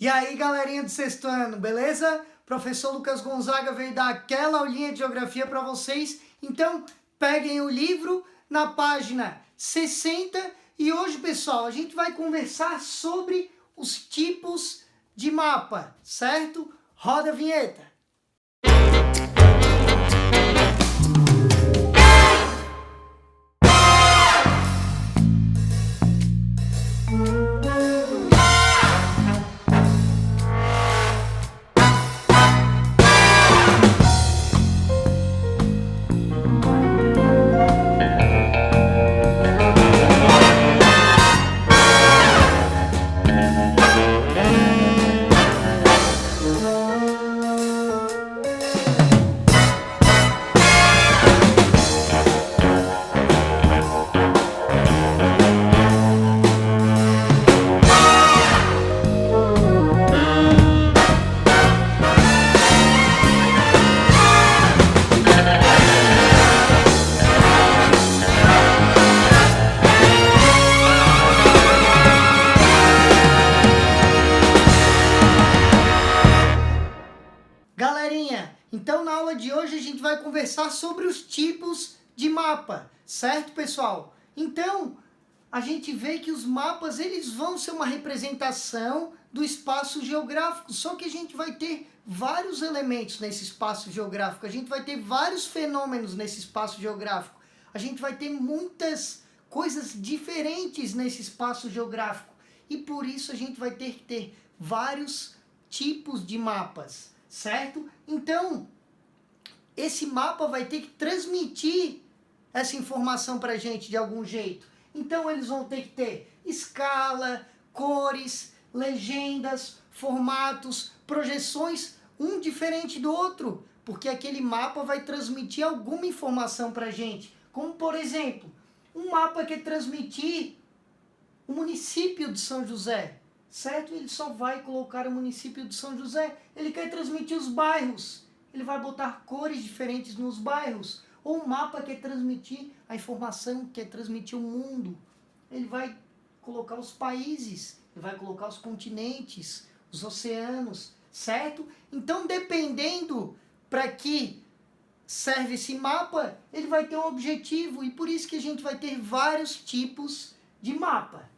E aí, galerinha do sexto ano, beleza? Professor Lucas Gonzaga veio dar aquela aulinha de geografia para vocês. Então, peguem o livro na página 60 e hoje, pessoal, a gente vai conversar sobre os tipos de mapa, certo? Roda a vinheta. Galerinha, então na aula de hoje a gente vai conversar sobre os tipos de mapa, certo, pessoal? Então, a gente vê que os mapas eles vão ser uma representação do espaço geográfico, só que a gente vai ter vários elementos nesse espaço geográfico, a gente vai ter vários fenômenos nesse espaço geográfico, a gente vai ter muitas coisas diferentes nesse espaço geográfico e por isso a gente vai ter que ter vários tipos de mapas. Certo? Então, esse mapa vai ter que transmitir essa informação para a gente de algum jeito. Então, eles vão ter que ter escala, cores, legendas, formatos, projeções, um diferente do outro, porque aquele mapa vai transmitir alguma informação para a gente. Como, por exemplo, um mapa que transmitir o município de São José. Certo? Ele só vai colocar o município de São José. Ele quer transmitir os bairros. Ele vai botar cores diferentes nos bairros. Ou um mapa quer transmitir a informação, quer transmitir o mundo. Ele vai colocar os países, ele vai colocar os continentes, os oceanos, certo? Então, dependendo para que serve esse mapa, ele vai ter um objetivo. E por isso que a gente vai ter vários tipos de mapa.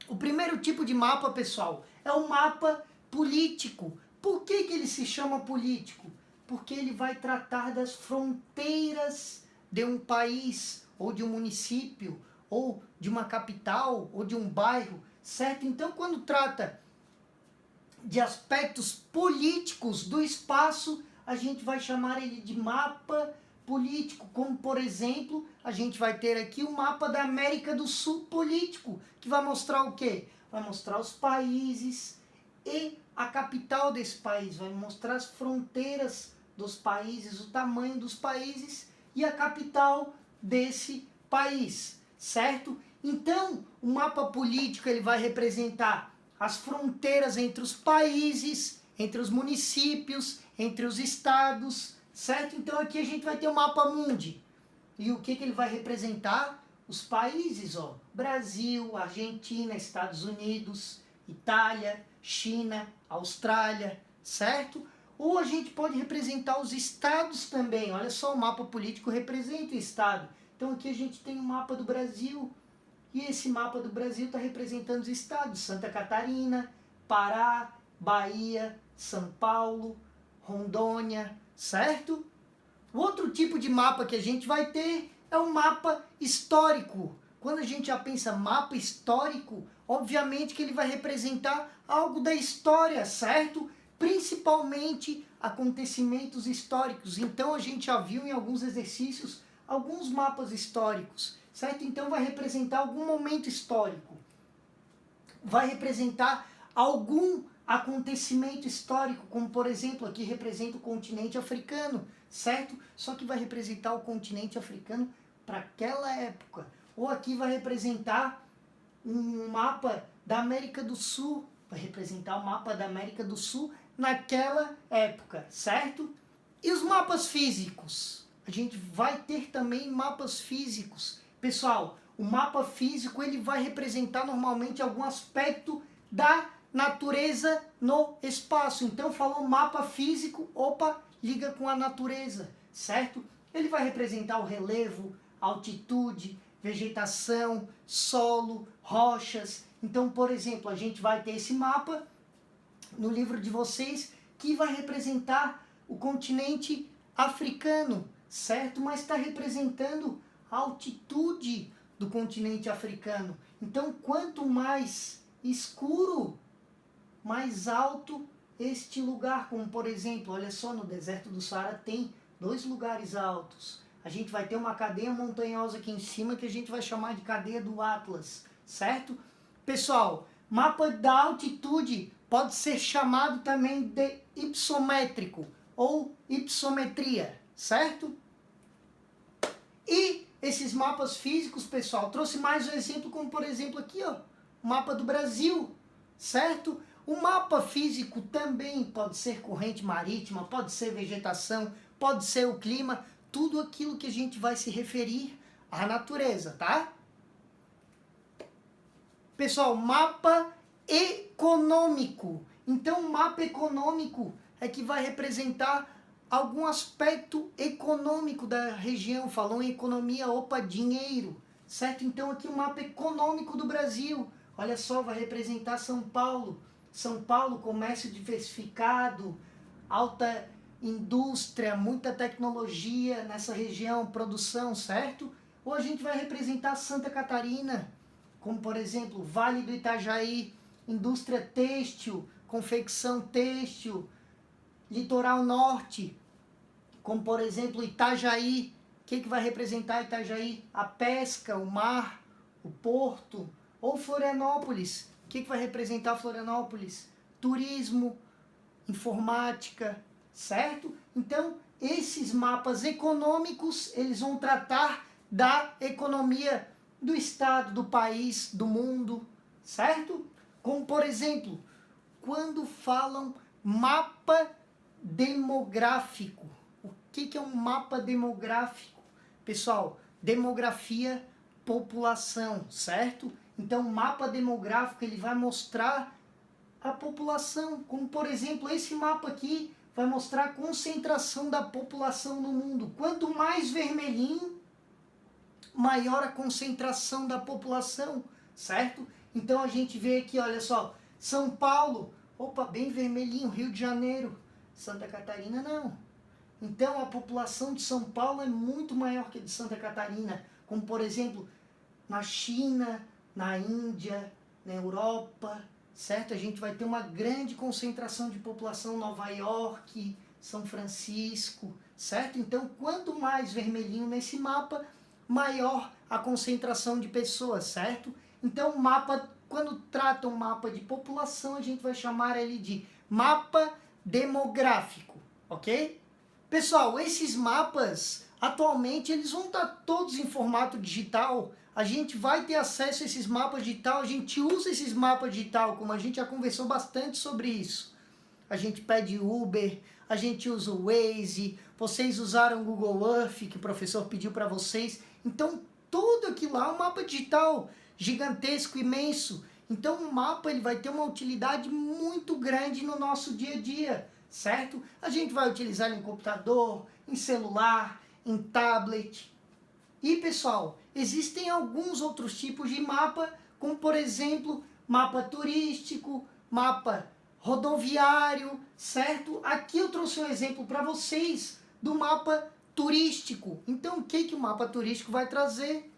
O primeiro tipo de mapa, pessoal, é o mapa político. Por que ele se chama político? Porque ele vai tratar das fronteiras de um país, ou de um município, ou de uma capital, ou de um bairro, certo? Então, quando trata de aspectos políticos do espaço, a gente vai chamar ele de mapa político, como por exemplo, a gente vai ter aqui o mapa da América do Sul político, que vai mostrar o quê? Vai mostrar os países e a capital desse país, vai mostrar as fronteiras dos países, o tamanho dos países e a capital desse país, certo? Então, o mapa político ele vai representar as fronteiras entre os países, entre os municípios, entre os estados, certo? Então aqui a gente vai ter o mapa mundi. E o que ele vai representar? Os países, ó. Brasil, Argentina, Estados Unidos, Itália, China, Austrália, certo? Ou a gente pode representar os estados também. Olha só, o mapa político representa o estado. Então aqui a gente tem o mapa do Brasil. E esse mapa do Brasil está representando os estados. Santa Catarina, Pará, Bahia, São Paulo, Rondônia, certo? O outro tipo de mapa que a gente vai ter é um mapa histórico. Quando a gente já pensa mapa histórico, obviamente que ele vai representar algo da história, certo? Principalmente acontecimentos históricos. Então a gente já viu em alguns exercícios alguns mapas históricos, certo? Então vai representar algum momento histórico. Vai representar algum acontecimento histórico, como por exemplo, aqui representa o continente africano, certo? Só que vai representar o continente africano para aquela época. Ou aqui vai representar um mapa da América do Sul, vai representar o mapa da América do Sul naquela época, certo? E os mapas físicos? A gente vai ter também mapas físicos. Pessoal, o mapa físico ele vai representar normalmente algum aspecto da natureza no espaço. Então falou mapa físico, opa, liga com a natureza, certo? Ele vai representar o relevo, altitude, vegetação, solo, rochas. Então, por exemplo, a gente vai ter esse mapa no livro de vocês que vai representar o continente africano, certo? Mas está representando a altitude do continente africano. Então, quanto mais escuro, mais alto este lugar. Como, por exemplo, olha só, no deserto do Saara tem 2 lugares altos. A gente vai ter uma cadeia montanhosa aqui em cima que a gente vai chamar de cadeia do Atlas, certo? Pessoal, mapa da altitude pode ser chamado também de hiposmétrico ou hipossometria, certo? E esses mapas físicos, pessoal, trouxe mais um exemplo, como por exemplo aqui, ó, o mapa do Brasil, certo? O mapa físico também pode ser corrente marítima, pode ser vegetação, pode ser o clima, tudo aquilo que a gente vai se referir à natureza, tá? Pessoal, mapa econômico. Então, o mapa econômico é que vai representar algum aspecto econômico da região. Falou em economia, opa, dinheiro, certo? Então, aqui o mapa econômico do Brasil. Olha só, vai representar São Paulo. São Paulo, comércio diversificado, alta indústria, muita tecnologia nessa região, produção, certo? Ou a gente vai representar Santa Catarina, como por exemplo, Vale do Itajaí, indústria têxtil, confecção têxtil, litoral norte, como por exemplo Itajaí. O que vai representar Itajaí? A pesca, o mar, o porto. Ou Florianópolis. O que vai representar Florianópolis? Turismo, informática, certo? Então, esses mapas econômicos, eles vão tratar da economia do estado, do país, do mundo, certo? Como, por exemplo, quando falam mapa demográfico. O que é um mapa demográfico? Pessoal, demografia, população, certo? Então, o mapa demográfico, ele vai mostrar a população, como por exemplo, esse mapa aqui vai mostrar a concentração da população no mundo. Quanto mais vermelhinho, maior a concentração da população, certo? Então a gente vê aqui, olha só, São Paulo, opa, bem vermelhinho, Rio de Janeiro, Santa Catarina não. Então a população de São Paulo é muito maior que a de Santa Catarina, como por exemplo, na China, na Índia, na Europa, certo? A gente vai ter uma grande concentração de população em Nova York, São Francisco, certo? Então, quanto mais vermelhinho nesse mapa, maior a concentração de pessoas, certo? Então, o mapa, quando trata um mapa de população, a gente vai chamar ele de mapa demográfico, ok? Pessoal, esses mapas, atualmente, eles vão estar todos em formato digital. A gente vai ter acesso a esses mapas digital, a gente usa esses mapas digital, como a gente já conversou bastante sobre isso. A gente pede Uber, a gente usa o Waze, vocês usaram o Google Earth, que o professor pediu para vocês. Então, tudo aquilo lá é um mapa digital gigantesco, imenso. Então, o mapa ele vai ter uma utilidade muito grande no nosso dia a dia, certo? A gente vai utilizar ele em computador, em celular, em tablet. E, pessoal, existem alguns outros tipos de mapa, como, por exemplo, mapa turístico, mapa rodoviário, certo? Aqui eu trouxe um exemplo para vocês do mapa turístico. Então, o que o mapa turístico vai trazer?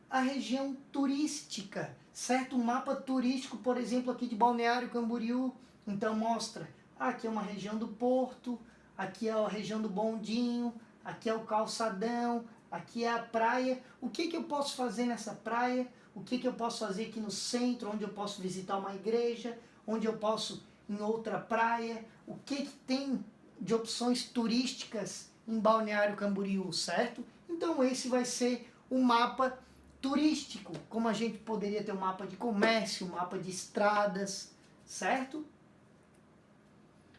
A região turística, certo? O mapa turístico, por exemplo, aqui de Balneário Camboriú, então mostra, aqui é uma região do Porto, aqui é a região do Bondinho, aqui é o calçadão, aqui é a praia. O que eu posso fazer nessa praia? O que eu posso fazer aqui no centro, onde eu posso visitar uma igreja, onde eu posso em outra praia? O que tem de opções turísticas em Balneário Camboriú, certo? Então esse vai ser o mapa turístico, como a gente poderia ter um mapa de comércio, um mapa de estradas, certo?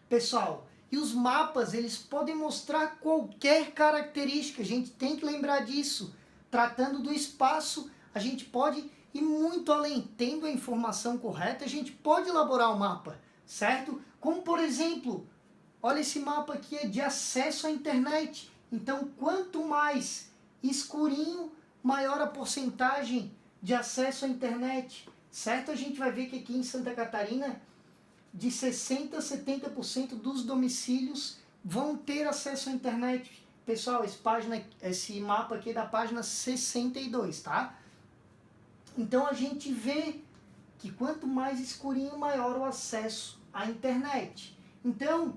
Pessoal, e os mapas, eles podem mostrar qualquer característica, a gente tem que lembrar disso. Tratando do espaço, a gente pode e muito além, tendo a informação correta, a gente pode elaborar um mapa, certo? Como por exemplo, olha esse mapa aqui é de acesso à internet. Então, quanto mais escurinho, maior a porcentagem de acesso à internet, certo? A gente vai ver que aqui em Santa Catarina, de 60% a 70% dos domicílios vão ter acesso à internet. Pessoal, esse mapa aqui é da página 62, tá? Então a gente vê que quanto mais escurinho, maior o acesso à internet. Então,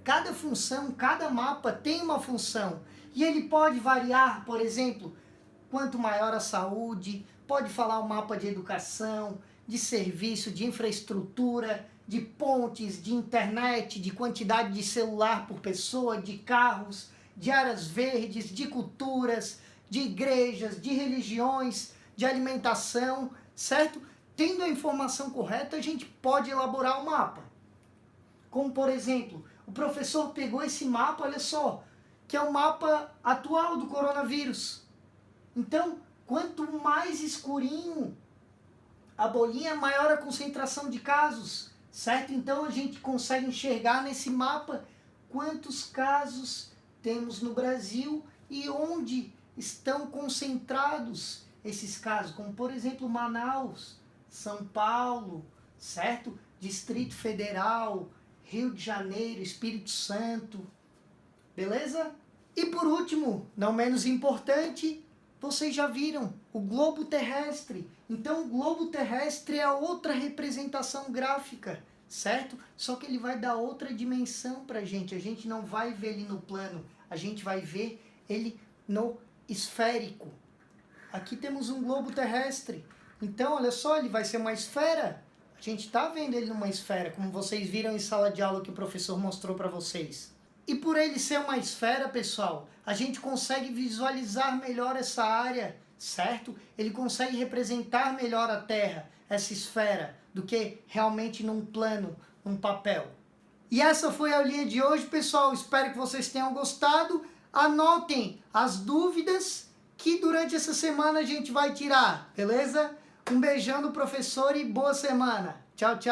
cada função, cada mapa tem uma função. E ele pode variar, por exemplo, quanto maior a saúde, pode falar um mapa de educação, de serviço, de infraestrutura, de pontes, de internet, de quantidade de celular por pessoa, de carros, de áreas verdes, de culturas, de igrejas, de religiões, de alimentação, certo? Tendo a informação correta, a gente pode elaborar um mapa. Como, por exemplo, o professor pegou esse mapa, olha só, que é o mapa atual do coronavírus. Então, quanto mais escurinho a bolinha, maior a concentração de casos, certo? Então, a gente consegue enxergar nesse mapa quantos casos temos no Brasil e onde estão concentrados esses casos, como, por exemplo, Manaus, São Paulo, certo? Distrito Federal, Rio de Janeiro, Espírito Santo, beleza? E por último, não menos importante, vocês já viram o globo terrestre. Então o globo terrestre é outra representação gráfica, certo? Só que ele vai dar outra dimensão pra gente. A gente não vai ver ele no plano, a gente vai ver ele no esférico. Aqui temos um globo terrestre. Então, olha só, ele vai ser uma esfera. A gente está vendo ele numa esfera, como vocês viram em sala de aula que o professor mostrou para vocês. E por ele ser uma esfera, pessoal, a gente consegue visualizar melhor essa área, certo? Ele consegue representar melhor a Terra, essa esfera, do que realmente num plano, num papel. E essa foi a aulinha de hoje, pessoal. Espero que vocês tenham gostado. Anotem as dúvidas que durante essa semana a gente vai tirar, beleza? Um beijão do professor e boa semana. Tchau, tchau.